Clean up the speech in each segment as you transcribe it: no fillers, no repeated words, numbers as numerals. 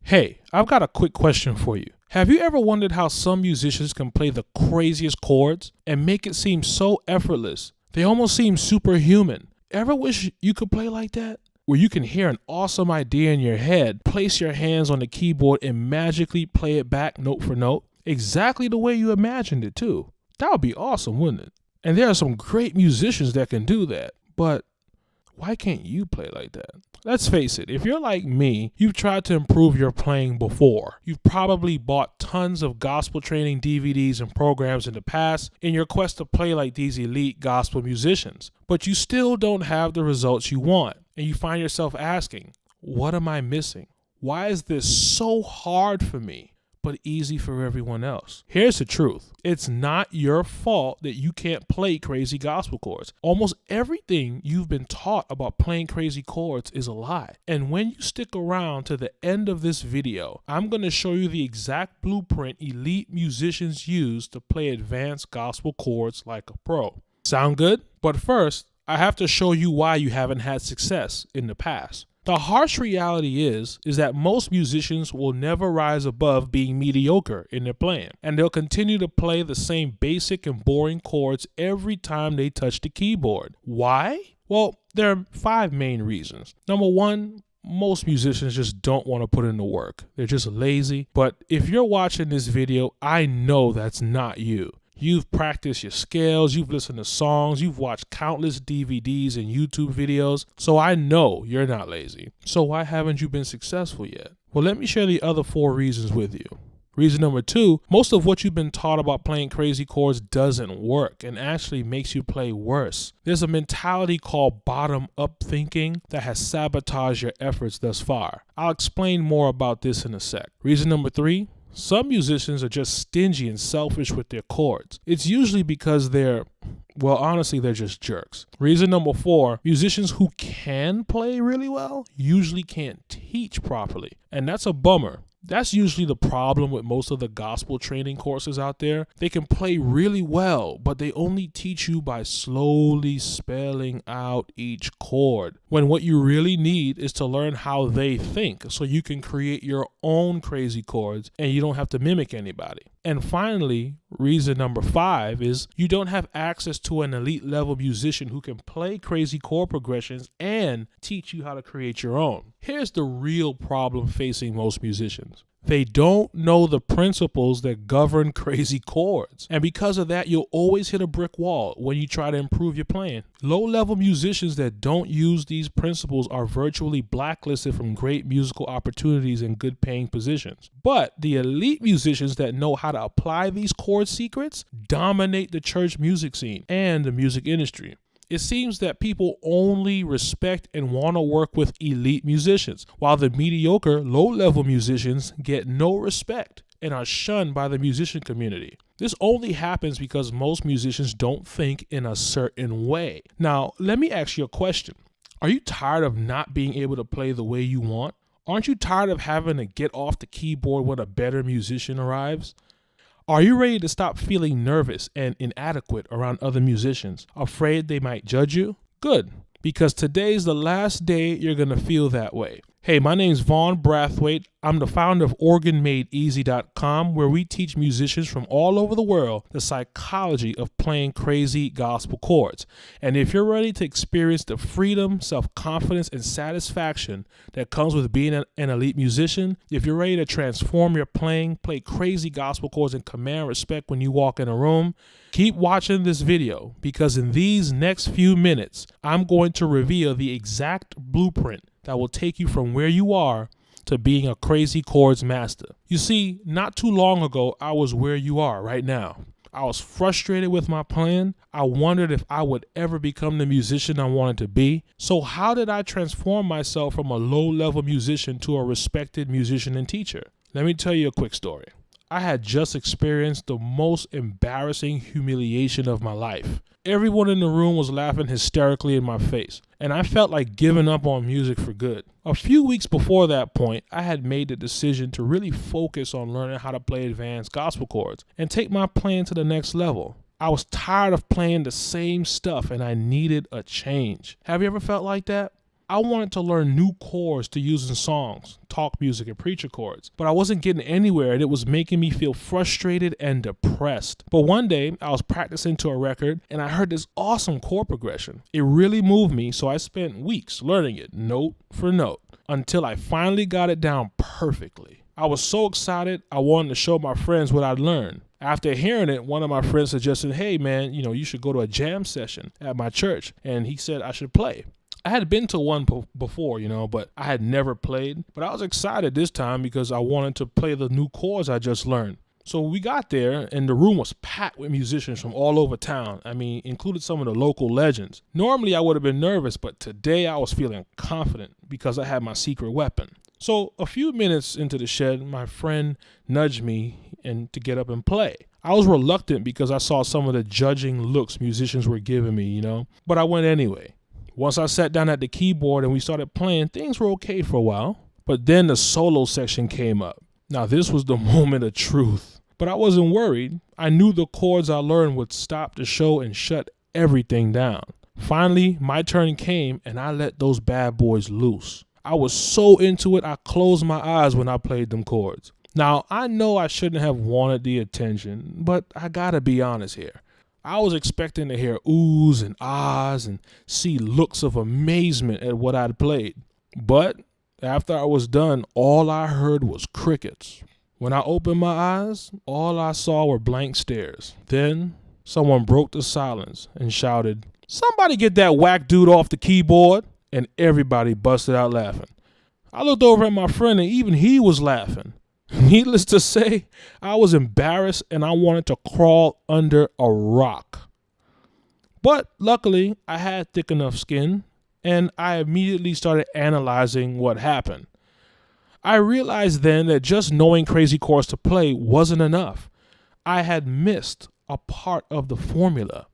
Hey, I've got a quick question for you. Have you ever wondered how some musicians can play the craziest chords and make it seem so effortless? They almost seem superhuman. Ever wish you could play like that? Where you can hear an awesome idea in your head, place your hands on the keyboard and magically play it back note for note, exactly the way you imagined it too. That would be awesome, wouldn't it? And there are some great musicians that can do that, but why can't you play like that? Let's face it, if you're like me, you've tried to improve your playing before. You've probably bought tons of gospel training DVDs and programs in the past in your quest to play like these elite gospel musicians, but you still don't have the results you want, and you find yourself asking, what am I missing? Why is this so hard for me, but easy for everyone else? Here's the truth. It's not your fault that you can't play crazy gospel chords. Almost everything you've been taught about playing crazy chords is a lie. And when you stick around to the end of this video, I'm going to show you the exact blueprint elite musicians use to play advanced gospel chords like a pro. Sound good? But first, I have to show you why you haven't had success in the past. The harsh reality is that most musicians will never rise above being mediocre in their playing, and they'll continue to play the same basic and boring chords every time they touch the keyboard. Why? Well, there are 5 main reasons. Number 1, most musicians just don't want to put in the work. They're just lazy. But if you're watching this video, I know that's not you. You've practiced your scales, you've listened to songs, you've watched countless DVDs and YouTube videos, so I know you're not lazy. So why haven't you been successful yet? Well, let me share the other 4 reasons with you. Reason number 2, most of what you've been taught about playing crazy chords doesn't work and actually makes you play worse. There's a mentality called bottom-up thinking that has sabotaged your efforts thus far. I'll explain more about this in a sec. Reason number 3, some musicians are just stingy and selfish with their chords. It's usually because they're just jerks. Reason number 4, musicians who can play really well usually can't teach properly. And that's a bummer. That's usually the problem with most of the gospel training courses out there. They can play really well, but they only teach you by slowly spelling out each chord, when what you really need is to learn how they think so you can create your own crazy chords and you don't have to mimic anybody. And finally, reason number 5 is you don't have access to an elite level musician who can play crazy chord progressions and teach you how to create your own. Here's the real problem facing most musicians. They don't know the principles that govern crazy chords. And because of that, you'll always hit a brick wall when you try to improve your playing. Low-level musicians that don't use these principles are virtually blacklisted from great musical opportunities and good paying positions. But the elite musicians that know how to apply these chord secrets dominate the church music scene and the music industry. It seems that people only respect and want to work with elite musicians, while the mediocre, low-level musicians get no respect and are shunned by the musician community. This only happens because most musicians don't think in a certain way. Now, let me ask you a question. Are you tired of not being able to play the way you want? Aren't you tired of having to get off the keyboard when a better musician arrives? Are you ready to stop feeling nervous and inadequate around other musicians, afraid they might judge you? Good, because today's the last day you're going to feel that way. Hey, my name's Vaughn Brathwaite. I'm the founder of OrganMadeEasy.com, where we teach musicians from all over the world the psychology of playing crazy gospel chords. And if you're ready to experience the freedom, self-confidence, and satisfaction that comes with being an elite musician, if you're ready to transform your playing, play crazy gospel chords, and command respect when you walk in a room, keep watching this video, because in these next few minutes, I'm going to reveal the exact blueprint that will take you from where you are to being a crazy chords master. You see, not too long ago, I was where you are right now. I was frustrated with my plan. I wondered if I would ever become the musician I wanted to be. So how did I transform myself from a low-level musician to a respected musician and teacher? Let me tell you a quick story. I had just experienced the most embarrassing humiliation of my life. Everyone in the room was laughing hysterically in my face, and I felt like giving up on music for good. A few weeks before that point, I had made the decision to really focus on learning how to play advanced gospel chords and take my playing to the next level. I was tired of playing the same stuff and I needed a change. Have you ever felt like that? I wanted to learn new chords to use in songs, talk music, and preacher chords, but I wasn't getting anywhere and it was making me feel frustrated and depressed. But one day, I was practicing to a record and I heard this awesome chord progression. It really moved me, so I spent weeks learning it, note for note, until I finally got it down perfectly. I was so excited, I wanted to show my friends what I'd learned. After hearing it, one of my friends suggested, hey man, you should go to a jam session at my church, and he said I should play. I had been to one before, but I had never played. But I was excited this time because I wanted to play the new chords I just learned. So we got there and the room was packed with musicians from all over town. Included some of the local legends. Normally I would have been nervous, but today I was feeling confident because I had my secret weapon. So a few minutes into the shed, my friend nudged me to get up and play. I was reluctant because I saw some of the judging looks musicians were giving me, but I went anyway. Once I sat down at the keyboard and we started playing, things were okay for a while. But then the solo section came up. Now this was the moment of truth. But I wasn't worried. I knew the chords I learned would stop the show and shut everything down. Finally, my turn came and I let those bad boys loose. I was so into it, I closed my eyes when I played them chords. Now, I know I shouldn't have wanted the attention, but I gotta be honest here. I was expecting to hear oohs and ahs and see looks of amazement at what I'd played. But after I was done, all I heard was crickets. When I opened my eyes, all I saw were blank stares. Then someone broke the silence and shouted, "Somebody get that whack dude off the keyboard!" And everybody busted out laughing. I looked over at my friend and even he was laughing. Needless to say, I was embarrassed and I wanted to crawl under a rock. But luckily, I had thick enough skin and I immediately started analyzing what happened. I realized then that just knowing crazy chords to play wasn't enough. I had missed a part of the formula.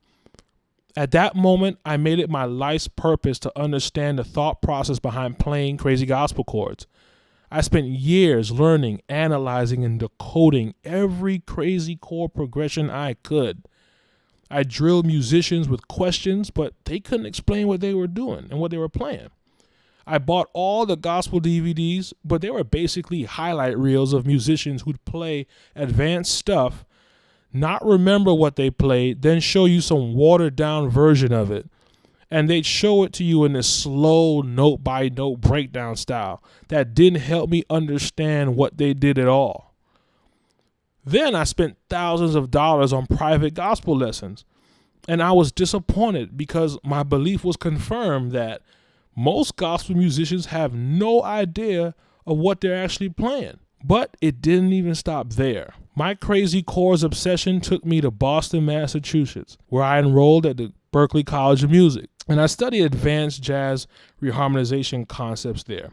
At that moment, I made it my life's purpose to understand the thought process behind playing crazy gospel chords. I spent years learning, analyzing, and decoding every crazy chord progression I could. I drilled musicians with questions, but they couldn't explain what they were doing and what they were playing. I bought all the gospel DVDs, but they were basically highlight reels of musicians who'd play advanced stuff, not remember what they played, then show you some watered-down version of it. And they'd show it to you in this slow note-by-note breakdown style that didn't help me understand what they did at all. Then I spent thousands of dollars on private gospel lessons, and I was disappointed because my belief was confirmed that most gospel musicians have no idea of what they're actually playing. But it didn't even stop there. My crazy chords obsession took me to Boston, Massachusetts, where I enrolled at the Berklee College of Music. And I studied advanced jazz reharmonization concepts there.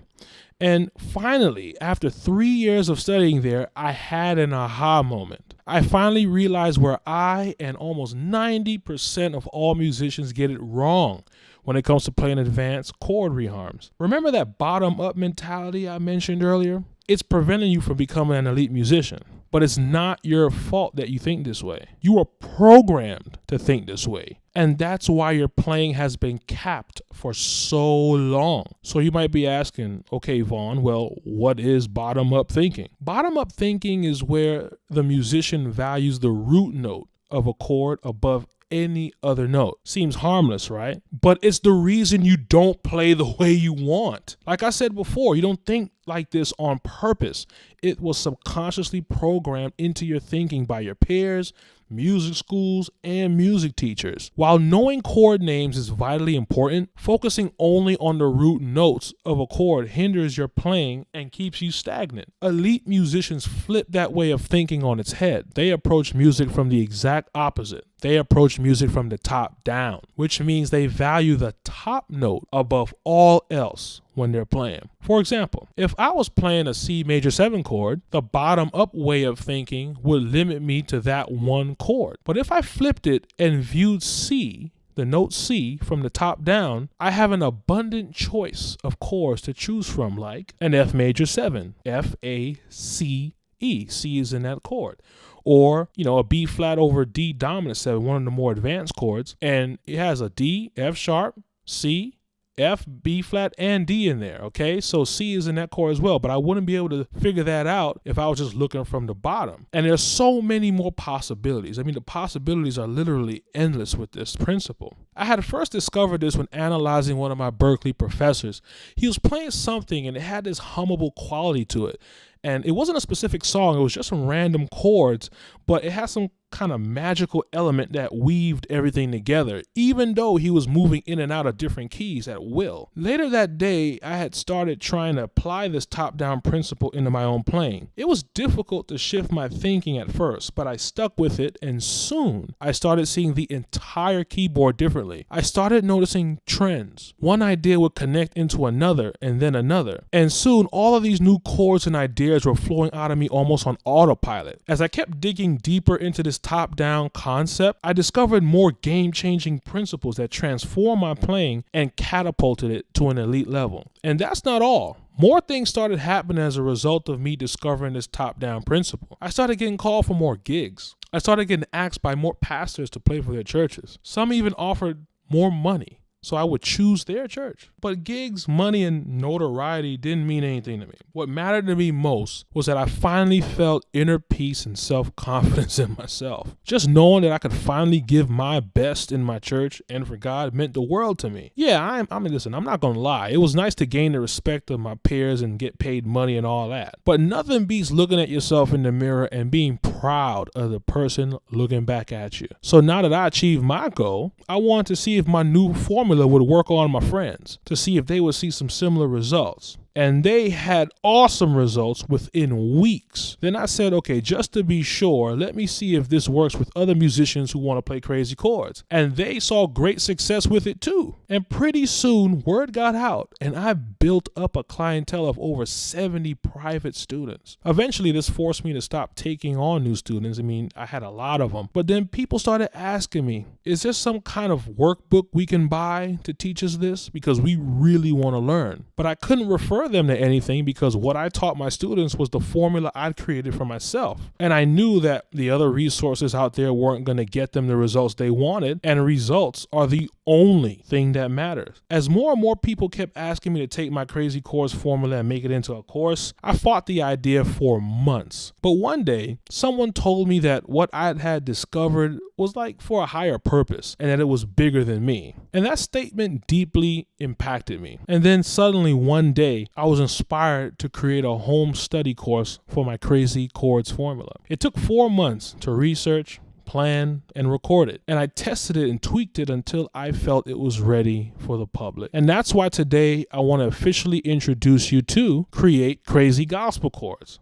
And finally, after 3 years of studying there, I had an aha moment. I finally realized where I and almost 90% of all musicians get it wrong when it comes to playing advanced chord reharms. Remember that bottom-up mentality I mentioned earlier? It's preventing you from becoming an elite musician. But it's not your fault that you think this way. You are programmed to think this way. And that's why your playing has been capped for so long. So you might be asking, okay, Vaughn, well, what is bottom-up thinking? Bottom-up thinking is where the musician values the root note of a chord above any other note. Seems harmless, right? But it's the reason you don't play the way you want. Like I said before, you don't think like this on purpose. It was subconsciously programmed into your thinking by your peers music schools, and music teachers. While knowing chord names is vitally important, focusing only on the root notes of a chord hinders your playing and keeps you stagnant. Elite musicians flip that way of thinking on its head. They approach music from the exact opposite. They approach music from the top down, which means they value the top note above all else when they're playing. For example, if I was playing a C major 7 chord, the bottom up way of thinking would limit me to that one chord. But if I flipped it and viewed C, the note C, from the top down, I have an abundant choice of chords to choose from, like an F major 7, F, A, C, E. C is in that chord. Or, a B flat over D dominant 7, one of the more advanced chords, and it has a D, F sharp, C, F, B flat, and D in there, okay? So C is in that chord as well, but I wouldn't be able to figure that out if I was just looking from the bottom. And there's so many more possibilities. I mean, the possibilities are literally endless with this principle. I had first discovered this when analyzing one of my Berklee professors. He was playing something and it had this hummable quality to it. And it wasn't a specific song, it was just some random chords, but it had some kind of magical element that weaved everything together, even though he was moving in and out of different keys at will. Later that day, I had started trying to apply this top-down principle into my own playing. It was difficult to shift my thinking at first, but I stuck with it, and soon I started seeing the entire keyboard differently. I started noticing trends. One idea would connect into another and then another, and soon all of these new chords and ideas were flowing out of me almost on autopilot. As I kept digging deeper into this top-down concept, I discovered more game-changing principles that transformed my playing and catapulted it to an elite level. And that's not all. More things started happening as a result of me discovering this top-down principle. I started getting called for more gigs. I started getting asked by more pastors to play for their churches. Some even offered more money, so I would choose their church. But gigs, money, and notoriety didn't mean anything to me. What mattered to me most was that I finally felt inner peace and self-confidence in myself. Just knowing that I could finally give my best in my church and for God meant the world to me. Yeah, listen, I'm not gonna lie. It was nice to gain the respect of my peers and get paid money and all that. But nothing beats looking at yourself in the mirror and being proud of the person looking back at you. So now that I achieved my goal, I wanted to see if my new formula would work on my friends, to see if they would see some similar results. And they had awesome results within weeks. Then I said, okay, just to be sure, let me see if this works with other musicians who want to play crazy chords. And they saw great success with it too. And pretty soon, word got out, and I built up a clientele of over 70 private students. Eventually, this forced me to stop taking on new students. I mean, I had a lot of them. But then people started asking me, is there some kind of workbook we can buy to teach us this? Because we really want to learn. But I couldn't refer them to anything because what I taught my students was the formula I'd created for myself. And I knew that the other resources out there weren't going to get them the results they wanted, and results are the only thing that matters. As more and more people kept asking me to take my crazy chords formula and make it into a course, I fought the idea for months. But one day, someone told me that what I had discovered was like for a higher purpose and that it was bigger than me. And that statement deeply impacted me. And then suddenly one day, I was inspired to create a home study course for my crazy chords formula. It took 4 months to research, plan, and record it. And I tested it and tweaked it until I felt it was ready for the public. And that's why today I want to officially introduce you to Create Crazy Gospel Chords.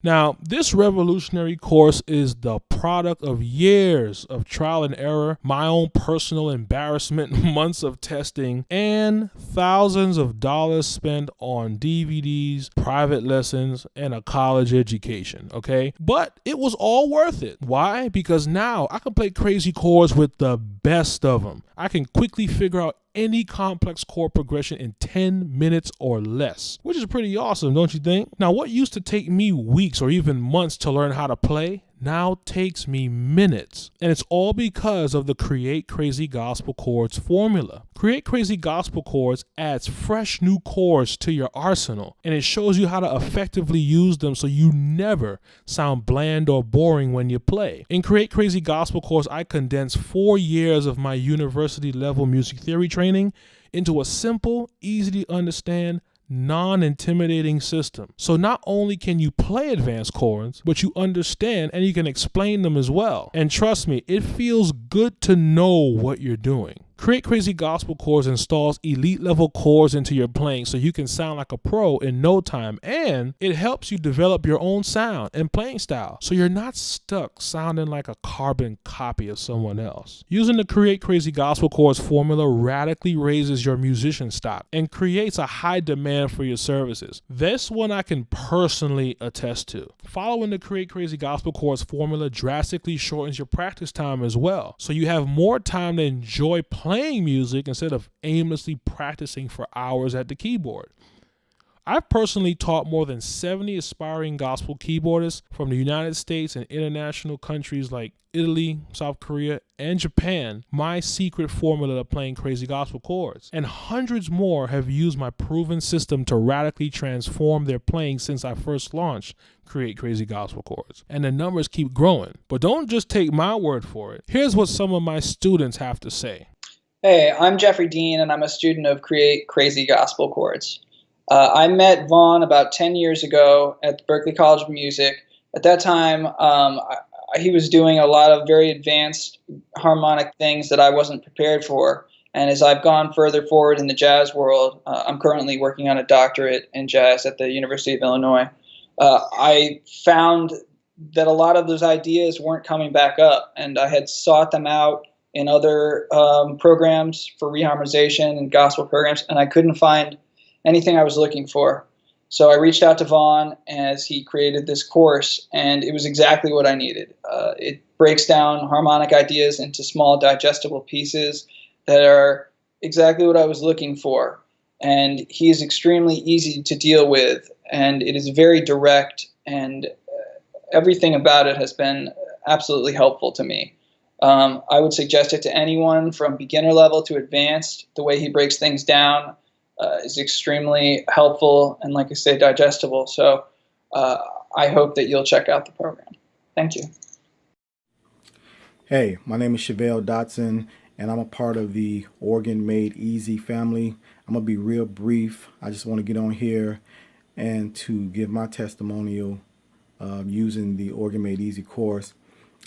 Now, this revolutionary course is the product of years of trial and error, my own personal embarrassment, months of testing, and thousands of dollars spent on DVDs, private lessons, and a college education, okay? But it was all worth it. Why? Because now I can play crazy chords with the best of them. I can quickly figure out any complex chord progression in 10 minutes or less, which is pretty awesome, don't you think? Now, what used to take me weeks or even months to learn how to play now takes me minutes. And it's all because of the Create Crazy Gospel Chords formula. Create Crazy Gospel Chords adds fresh new chords to your arsenal, and it shows you how to effectively use them so you never sound bland or boring when you play. In Create Crazy Gospel Chords, I condensed 4 years of my university level music theory training into a simple, easy to understand, non-intimidating system. So not only can you play advanced chords, but you understand and you can explain them as well. And trust me, it feels good to know what you're doing. Create Crazy Gospel Chords installs elite level chords into your playing so you can sound like a pro in no time, and it helps you develop your own sound and playing style so you're not stuck sounding like a carbon copy of someone else. Using the Create Crazy Gospel Chords formula radically raises your musician stock and creates a high demand for your services. This one I can personally attest to. Following the Create Crazy Gospel Chords formula drastically shortens your practice time as well, so you have more time to enjoy playing music instead of aimlessly practicing for hours at the keyboard. I've personally taught more than 70 aspiring gospel keyboardists from the United States and international countries like Italy, South Korea, and Japan my secret formula to playing crazy gospel chords. And hundreds more have used my proven system to radically transform their playing since I first launched Create Crazy Gospel Chords. And the numbers keep growing. But don't just take my word for it. Here's what some of my students have to say. Hey, I'm Jeffrey Dean, and I'm a student of Create Crazy Gospel Chords. I met Vaughn about 10 years ago at the Berklee College of Music. At that time, he was doing a lot of very advanced harmonic things that I wasn't prepared for. And as I've gone further forward in the jazz world, I'm currently working on a doctorate in jazz at the University of Illinois. I found that a lot of those ideas weren't coming back up, and I had sought them out in other programs for reharmonization and gospel programs, and I couldn't find anything I was looking for. So I reached out to Vaughn as he created this course, and it was exactly what I needed. It breaks down harmonic ideas into small digestible pieces that are exactly what I was looking for. And he is extremely easy to deal with, and it is very direct, and everything about it has been absolutely helpful to me. I would suggest it to anyone from beginner level to advanced. The way he breaks things down is extremely helpful and, like I say, digestible. So I hope that you'll check out the program. Thank you. Hey, my name is Chevelle Dotson, and I'm a part of the Organ Made Easy family. I'm going to be real brief. I just want to get on here and to give my testimonial using the Organ Made Easy course.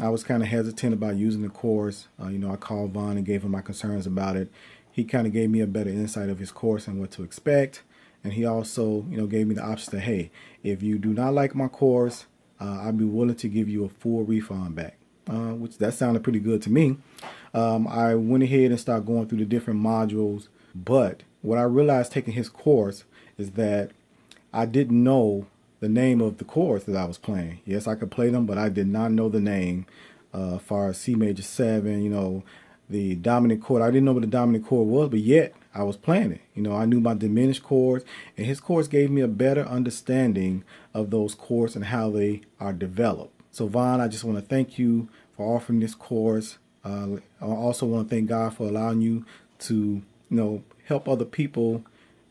I was kind of hesitant about using the course. I called Vaughn and gave him my concerns about it. He kind of gave me a better insight of his course and what to expect. And he also, gave me the option to, hey, if you do not like my course, I'd be willing to give you a full refund back, which that sounded pretty good to me. I went ahead and started going through the different modules. But what I realized taking his course is that I didn't know the name of the chords that I was playing. Yes, I could play them, but I did not know the name. As far as C major 7, the dominant chord. I didn't know what the dominant chord was, but yet I was playing it. I knew my diminished chords, and his course gave me a better understanding of those chords and how they are developed. So Vaughn, I just want to thank you for offering this course. I also want to thank God for allowing you to, help other people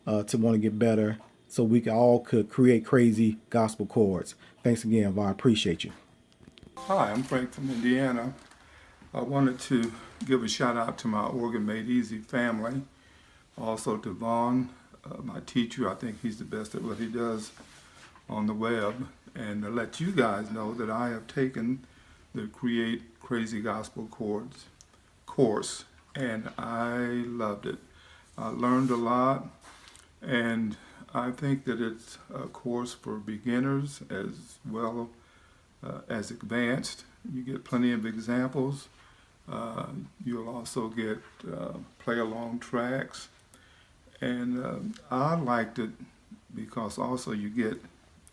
to want to get better, so we all could create crazy gospel chords. Thanks again, Vaughn. I appreciate you. Hi, I'm Frank from Indiana. I wanted to give a shout out to my Organ Made Easy family. Also to Vaughn, my teacher. I think he's the best at what he does on the web. And to let you guys know that I have taken the Create Crazy Gospel Chords course, and I loved it. I learned a lot, and I think that it's a course for beginners as well as advanced. You get plenty of examples. You'll also get play-along tracks. And I liked it because also you get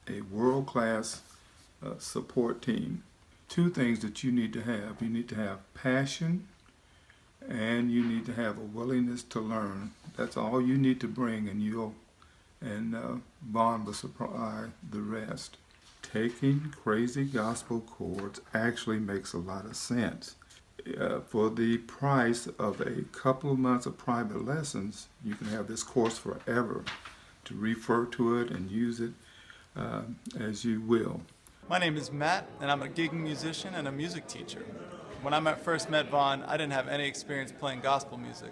a world-class support team. Two things that you need to have. You need to have passion, and you need to have a willingness to learn. That's all you need to bring, and Vaughn will supply the rest. Taking crazy gospel chords actually makes a lot of sense. For the price of a couple of months of private lessons, you can have this course forever to refer to it and use it as you will. My name is Matt, and I'm a gigging musician and a music teacher. When I first met Vaughn, I didn't have any experience playing gospel music.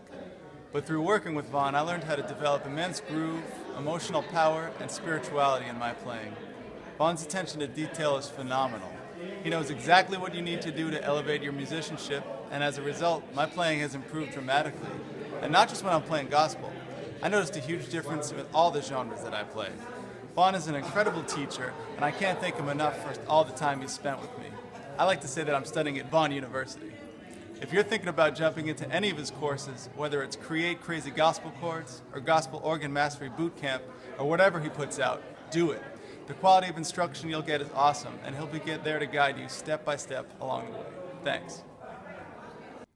But through working with Vaughn, I learned how to develop immense groove, emotional power, and spirituality in my playing. Vaughn's attention to detail is phenomenal. He knows exactly what you need to do to elevate your musicianship, and as a result, my playing has improved dramatically. And not just when I'm playing gospel. I noticed a huge difference with all the genres that I play. Vaughn is an incredible teacher, and I can't thank him enough for all the time he's spent with me. I like to say that I'm studying at Vaughn University. If you're thinking about jumping into any of his courses, whether it's Create Crazy Gospel Chords or Gospel Organ Mastery Bootcamp or whatever he puts out, do it. The quality of instruction you'll get is awesome, and he'll be there to guide you step by step along the way. Thanks.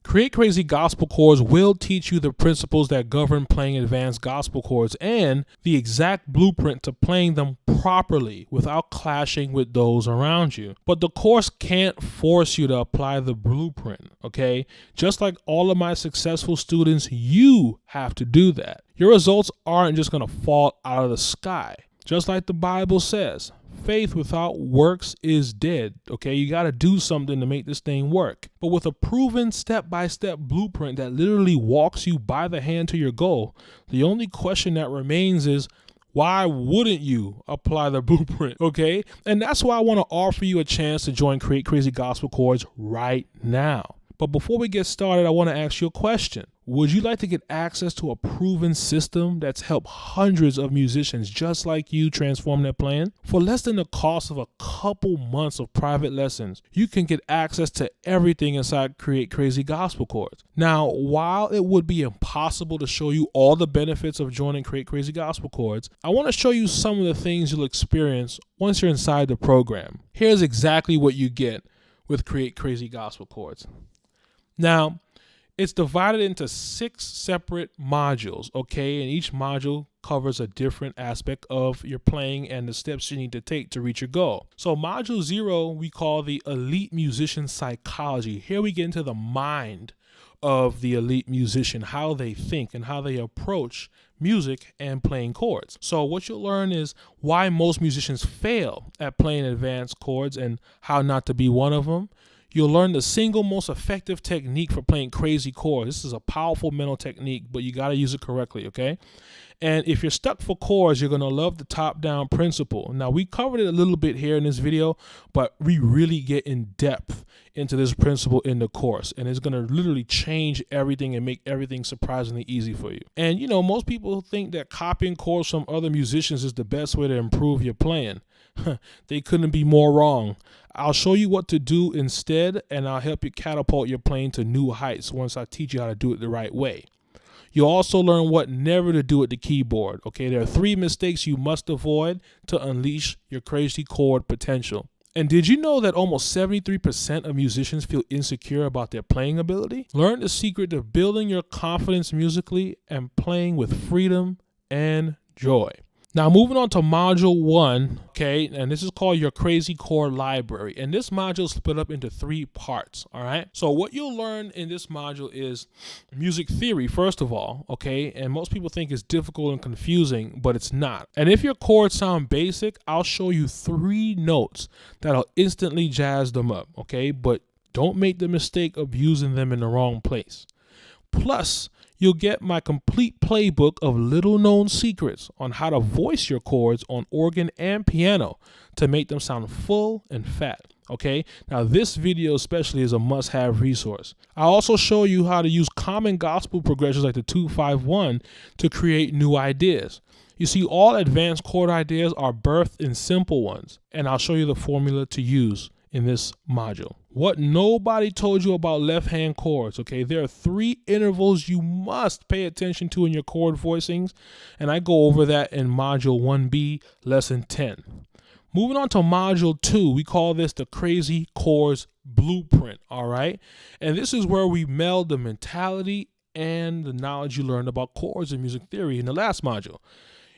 Create Crazy Gospel Chords will teach you the principles that govern playing advanced gospel chords and the exact blueprint to playing them properly without clashing with those around you. But the course can't force you to apply the blueprint, okay? Just like all of my successful students, you have to do that. Your results aren't just going to fall out of the sky. Just like the Bible says, faith without works is dead, okay? You got to do something to make this thing work. But with a proven step-by-step blueprint that literally walks you by the hand to your goal, the only question that remains is, why wouldn't you apply the blueprint, okay? And that's why I want to offer you a chance to join Create Crazy Gospel Chords right now. But before we get started, I want to ask you a question. Would you like to get access to a proven system that's helped hundreds of musicians just like you transform their playing? For less than the cost of a couple months of private lessons, you can get access to everything inside Create Crazy Gospel Chords. Now, while it would be impossible to show you all the benefits of joining Create Crazy Gospel Chords, I want to show you some of the things you'll experience once you're inside the program. Here's exactly what you get with Create Crazy Gospel Chords. Now, it's divided into 6 separate modules, okay? And each module covers a different aspect of your playing and the steps you need to take to reach your goal. So module 0, we call the elite musician psychology. Here we get into the mind of the elite musician, how they think and how they approach music and playing chords. So what you'll learn is why most musicians fail at playing advanced chords and how not to be one of them. You'll learn the single most effective technique for playing crazy chords. This is a powerful mental technique, but you got to use it correctly, okay? And if you're stuck for chords, you're going to love the top-down principle. Now, we covered it a little bit here in this video, but we really get in depth into this principle in the course, and it's going to literally change everything and make everything surprisingly easy for you. And, you know, most people think that copying chords from other musicians is the best way to improve your playing. They couldn't be more wrong. I'll show you what to do instead, and I'll help you catapult your playing to new heights once I teach you how to do it the right way. You'll also learn what never to do at the keyboard. Okay, there are 3 mistakes you must avoid to unleash your crazy chord potential. And did you know that almost 73% of musicians feel insecure about their playing ability? Learn the secret to building your confidence musically and playing with freedom and joy. Now, moving on to module 1, okay, and this is called your crazy chord library. And this module is split up into 3 parts, all right? So what you'll learn in this module is music theory, first of all, okay? And most people think it's difficult and confusing, but it's not. And if your chords sound basic, I'll show you 3 notes that'll instantly jazz them up, okay? But don't make the mistake of using them in the wrong place. Plus, you'll get my complete playbook of little-known secrets on how to voice your chords on organ and piano to make them sound full and fat, okay? Now, this video especially is a must-have resource. I'll also show you how to use common gospel progressions like the 2-5-1 to create new ideas. You see, all advanced chord ideas are birthed in simple ones, and I'll show you the formula to use in this module. What nobody told you about left-hand chords, okay? There are 3 intervals you must pay attention to in your chord voicings, and I go over that in module 1B, lesson 10. Moving on to module 2, we call this the crazy chords blueprint, all right? And this is where we meld the mentality and the knowledge you learned about chords and music theory in the last module.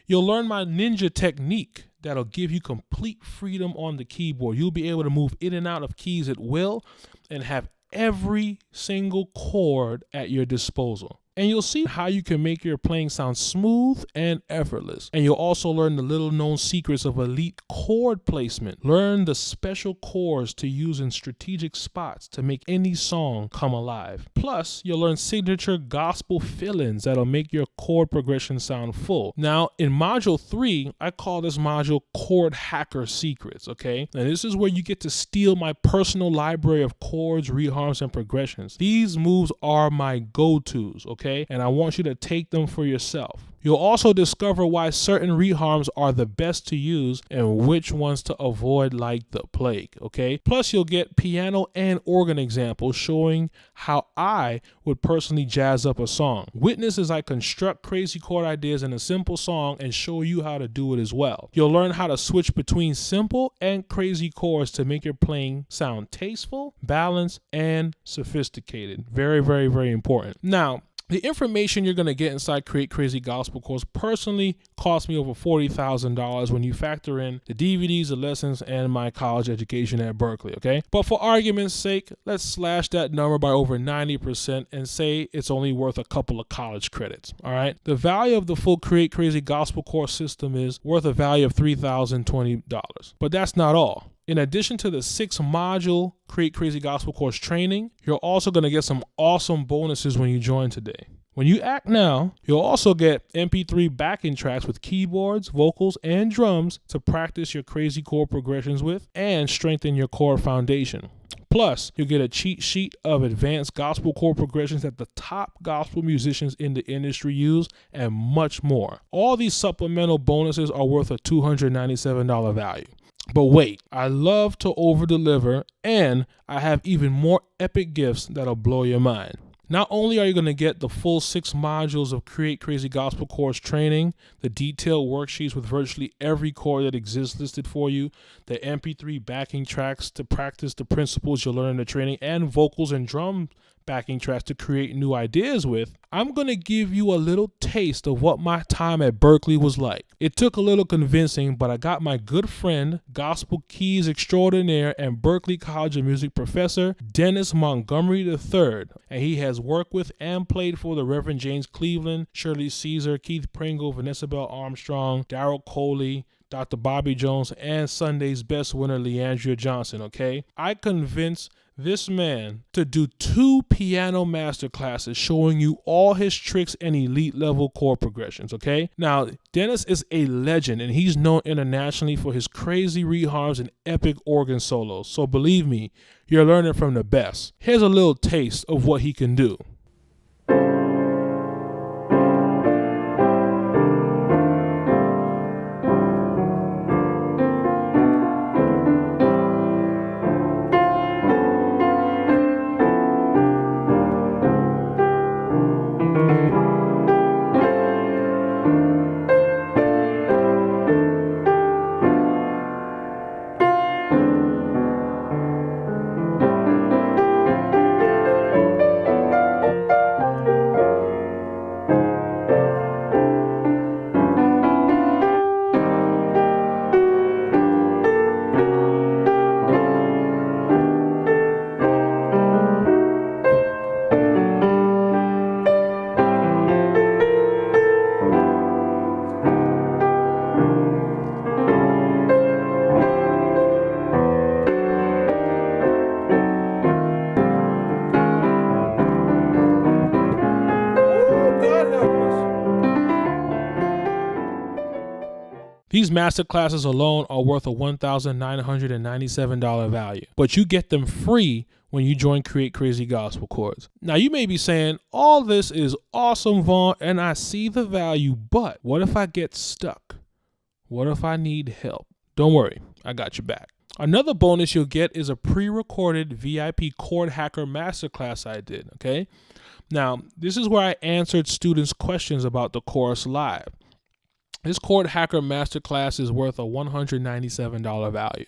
You'll learn my ninja technique that'll give you complete freedom on the keyboard. You'll be able to move in and out of keys at will and have every single chord at your disposal. and you'll see how you can make your playing sound smooth and effortless. And you'll also learn the little known secrets of elite chord placement. Learn the special chords to use in strategic spots to make any song come alive. Plus, you'll learn signature gospel fill-ins that'll make your chord progression sound full. Now, in Module 3, I call this module Chord Hacker Secrets, okay? And this is where you get to steal my personal library of chords, reharms, and progressions. These moves are my go-tos, okay? And I want you to take them for yourself. You'll also discover why certain reharms are the best to use and which ones to avoid like the plague, okay? Plus, you'll get piano and organ examples showing how I would personally jazz up a song. Witness as I construct crazy chord ideas in a simple song and show you how to do it as well. You'll learn how to switch between simple and crazy chords to make your playing sound tasteful, balanced, and sophisticated. Very, very, very important. Now, the information you're going to get inside Create Crazy Gospel Chords personally cost me over $40,000 when you factor in the DVDs, the lessons, and my college education at Berkeley, okay? But for argument's sake, let's slash that number by over 90% and say it's only worth a couple of college credits, all right? The value of the full Create Crazy Gospel course system is worth a value of $3,020. But that's not all. In addition to the 6-module Create Crazy Gospel course training, you're also going to get some awesome bonuses when you join today. When you act now, you'll also get MP3 backing tracks with keyboards, vocals, and drums to practice your crazy chord progressions with and strengthen your chord foundation. Plus, you'll get a cheat sheet of advanced gospel chord progressions that the top gospel musicians in the industry use and much more. All these supplemental bonuses are worth a $297 value. But wait, I love to over-deliver, and I have even more epic gifts that'll blow your mind. Not only are you going to get the full 6 modules of Create Crazy Gospel Chords training, the detailed worksheets with virtually every chord that exists listed for you, the MP3 backing tracks to practice the principles you'll learn in the training, and vocals and drum backing tracks to create new ideas with, I'm going to give you a little taste of what my time at Berkeley was like. It took a little convincing, but I got my good friend, gospel keys extraordinaire and Berkeley College of Music professor, Dennis Montgomery III, and he has worked with and played for the Reverend James Cleveland, Shirley Caesar, Keith Pringle, Vanessa Bell Armstrong, Darryl Coley, Dr. Bobby Jones, and Sunday's best winner, Leandria Johnson, okay? I convinced this man to do 2 piano master classes showing you all his tricks and elite level chord progressions, okay? Now, Dennis is a legend and he's known internationally for his crazy reharms and epic organ solos. So believe me, you're learning from the best. Here's a little taste of what he can do. These master classes alone are worth a $1,997 value, but you get them free when you join Create Crazy Gospel Chords. Now you may be saying, all this is awesome, Vaughn, and I see the value, but what if I get stuck? What if I need help? Don't worry, I got your back. Another bonus you'll get is a pre-recorded VIP Chord Hacker Masterclass I did, okay? Now, this is where I answered students' questions about the course live. This Chord Hacker Masterclass is worth a $197 value.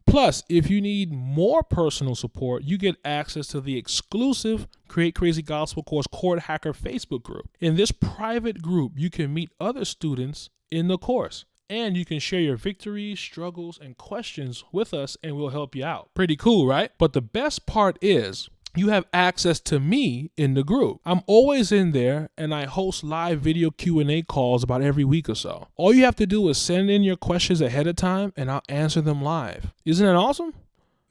Plus, if you need more personal support, you get access to the exclusive Create Crazy Gospel Course Chord Hacker Facebook group. In this private group, you can meet other students in the course, and you can share your victories, struggles, and questions with us, and we'll help you out. Pretty cool, right? But the best part is, you have access to me in the group. I'm always in there, and I host live video Q&A calls about every week or so. All you have to do is send in your questions ahead of time, and I'll answer them live. Isn't that awesome?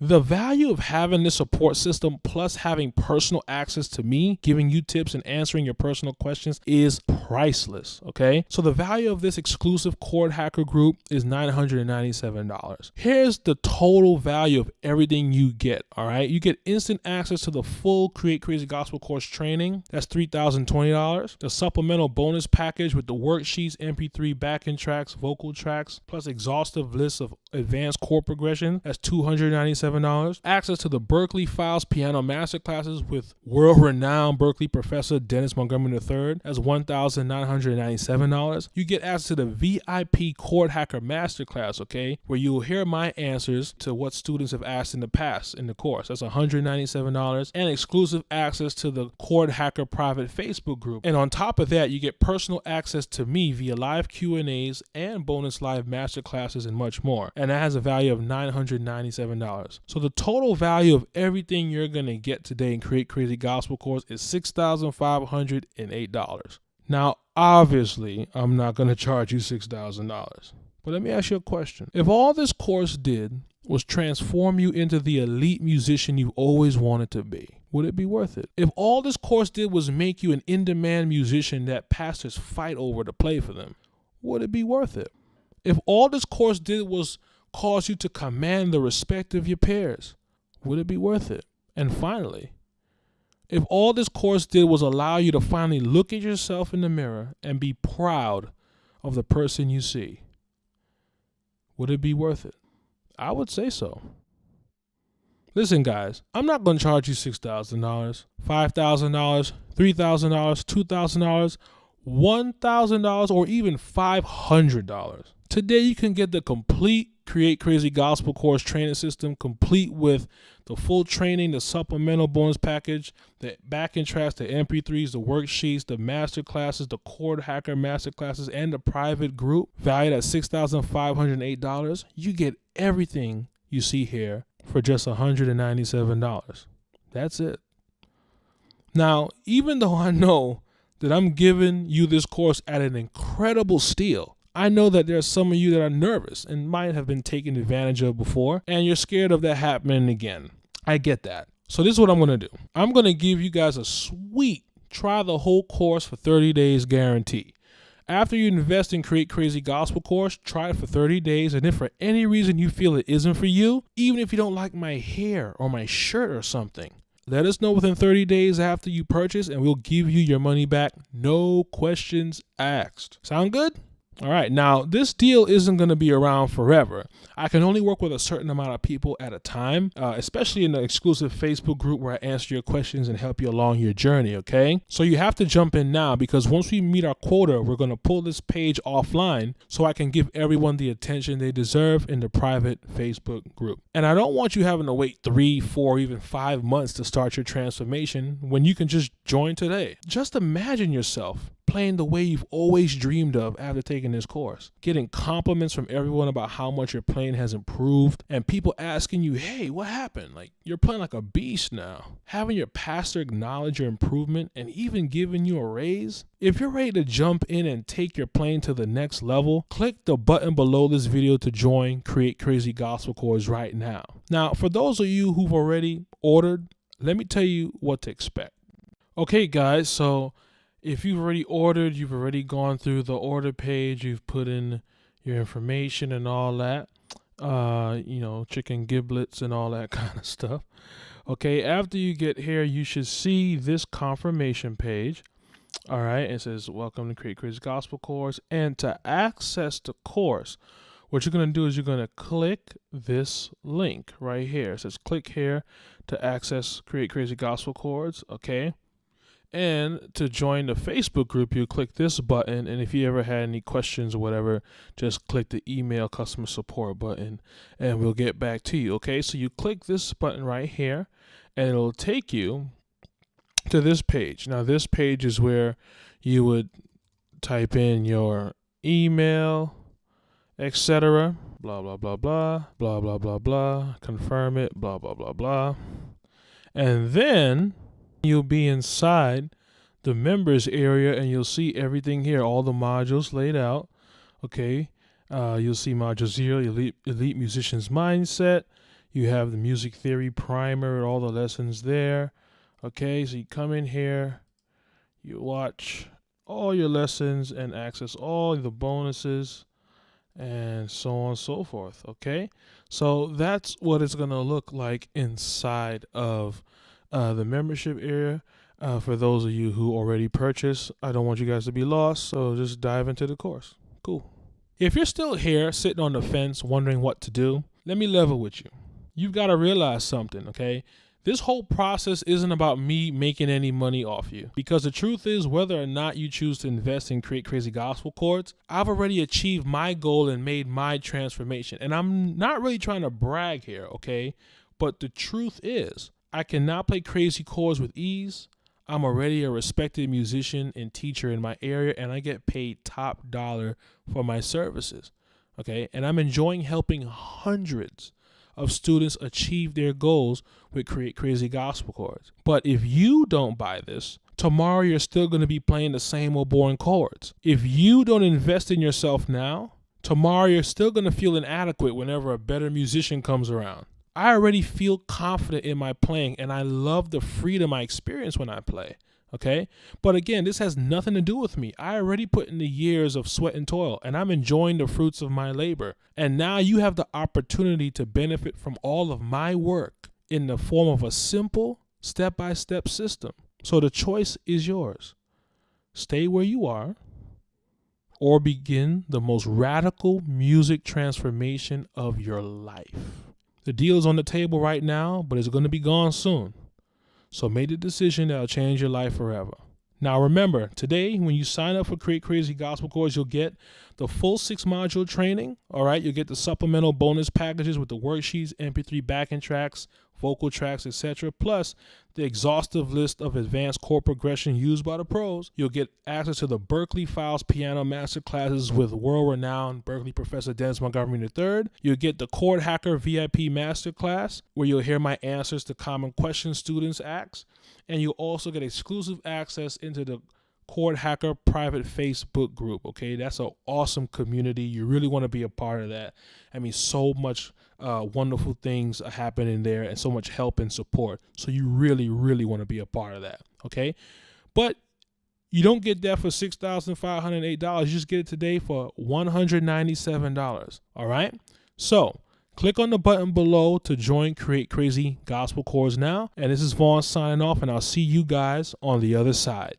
The value of having this support system plus having personal access to me, giving you tips and answering your personal questions is priceless, okay? So the value of this exclusive Chord Hacker group is $997. Here's the total value of everything you get, all right? You get instant access to the full Create Crazy Gospel course training. That's $3,020. The supplemental bonus package with the worksheets, MP3 backing tracks, vocal tracks, plus exhaustive lists of advanced chord progression. That's $297. Access to the Berklee Files Piano Masterclasses with world-renowned Berklee professor Dennis Montgomery III. That's $1,997. You get access to the VIP Chord Hacker Masterclass, okay, where you will hear my answers to what students have asked in the past in the course. That's $197. And exclusive access to the Chord Hacker private Facebook group. And on top of that, you get personal access to me via live Q&As and bonus live masterclasses and much more. And that has a value of $997. So the total value of everything you're going to get today in Create Crazy Gospel course is $6,508. Now, obviously, I'm not going to charge you $6,000. But let me ask you a question. If all this course did was transform you into the elite musician you've always wanted to be, would it be worth it? If all this course did was make you an in-demand musician that pastors fight over to play for them, would it be worth it? If all this course did was cause you to command the respect of your peers, would it be worth it? And finally, if all this course did was allow you to finally look at yourself in the mirror and be proud of the person you see, would it be worth it? I would say so. Listen, guys, I'm not going to charge you $6,000, $5,000, $3,000, $2,000, $1,000, or even $500. Today, you can get the complete Create Crazy Gospel course training system, complete with the full training, the supplemental bonus package, the backing tracks, the MP3s, the worksheets, the master classes, the Chord Hacker master classes, and the private group, valued at $6,508. You get everything you see here for just $197. That's it. Now, even though I know that I'm giving you this course at an incredible steal, I know that there's some of you that are nervous and might have been taken advantage of before, and you're scared of that happening again. I get that. So this is what I'm going to do. I'm going to give you guys a sweet try the whole course for 30 days guarantee. After you invest in Create Crazy Gospel course, try it for 30 days, and if for any reason you feel it isn't for you, even if you don't like my hair or my shirt or something, let us know within 30 days after you purchase, and we'll give you your money back. No questions asked. Sound good? All right, now this deal isn't going to be around forever. I can only work with a certain amount of people at a time, especially in the exclusive Facebook group where I answer your questions and help you along your journey, okay? So you have to jump in now, because once we meet our quota, we're going to pull this page offline so I can give everyone the attention they deserve in the private Facebook group. And I don't want you having to wait 3, 4, even 5 months to start your transformation when you can just join today. Just imagine yourself playing the way you've always dreamed of after taking this course, getting compliments from everyone about how much your playing has improved, and people asking you, hey, what happened? Like, you're playing like a beast now. Having your pastor acknowledge your improvement and even giving you a raise. If you're ready to jump in and take your playing to the next level, click the button below this video to join Create Crazy Gospel Chords right now. Now, for those of you who've already ordered, let me tell you what to expect. Okay, guys, so if you've already ordered, you've already gone through the order page, you've put in your information and all that, chicken giblets and all that kind of stuff. Okay, after you get here, you should see this confirmation page. All right, it says, welcome to Create Crazy Gospel course. And to access the course, what you're going to do is you're going to click this link right here. It says click here to access Create Crazy Gospel Chords, okay? And to join the Facebook group, you click this button, and if you ever had any questions or whatever, just click the email customer support button, and we'll get back to you, okay? So you click this button right here, and it'll take you to this page. Now, this page is where you would type in your email, etc., blah, blah, blah, blah, blah, blah, blah, blah, confirm it, blah, blah, blah, blah. And then you'll be inside the members area and you'll see everything here, all the modules laid out. Okay. You'll see module 0, elite musician's mindset. You have the music theory primer, all the lessons there. Okay. So you come in here, you watch all your lessons and access all the bonuses and so on and so forth. Okay. So that's what it's going to look like inside of the membership area. For those of you who already purchased, I don't want you guys to be lost, so just dive into the course. Cool. If you're still here sitting on the fence wondering what to do, let me level with you. You've got to realize something, okay? This whole process isn't about me making any money off you, because the truth is, whether or not you choose to invest in Create Crazy Gospel Chords, I've already achieved my goal and made my transformation. And I'm not really trying to brag here, okay? But the truth is, I can now play crazy chords with ease. I'm already a respected musician and teacher in my area, and I get paid top dollar for my services, okay? And I'm enjoying helping hundreds of students achieve their goals with Create Crazy Gospel Chords. But if you don't buy this, tomorrow you're still going to be playing the same old boring chords. If you don't invest in yourself now, tomorrow you're still going to feel inadequate whenever a better musician comes around. I already feel confident in my playing, and I love the freedom I experience when I play, okay? But again, this has nothing to do with me. I already put in the years of sweat and toil, and I'm enjoying the fruits of my labor. And now you have the opportunity to benefit from all of my work in the form of a simple step-by-step system. So the choice is yours. Stay where you are or begin the most radical music transformation of your life. The deal is on the table right now, but it's going to be gone soon. So make the decision that will change your life forever. Now remember, today when you sign up for Create Crazy Gospel Chords, you'll get the full 6-module training. All right, you'll get the supplemental bonus packages with the worksheets, MP3 backing tracks, vocal tracks, etc. Plus the exhaustive list of advanced chord progression used by the pros. You'll get access to the Berklee Files piano master classes with world-renowned Berklee professor Dennis Montgomery III. You'll get the Chord Hacker VIP master class, where you'll hear my answers to common questions students ask. And you'll also get exclusive access into the Chord Hacker private Facebook group, okay? That's an awesome community. You really want to be a part of that. I mean, so much wonderful things are happening there and so much help and support. So you really, really want to be a part of that, okay? But you don't get that for $6,508. You just get it today for $197, all right? So click on the button below to join Create Crazy Gospel Chords now. And this is Vaughn signing off, and I'll see you guys on the other side.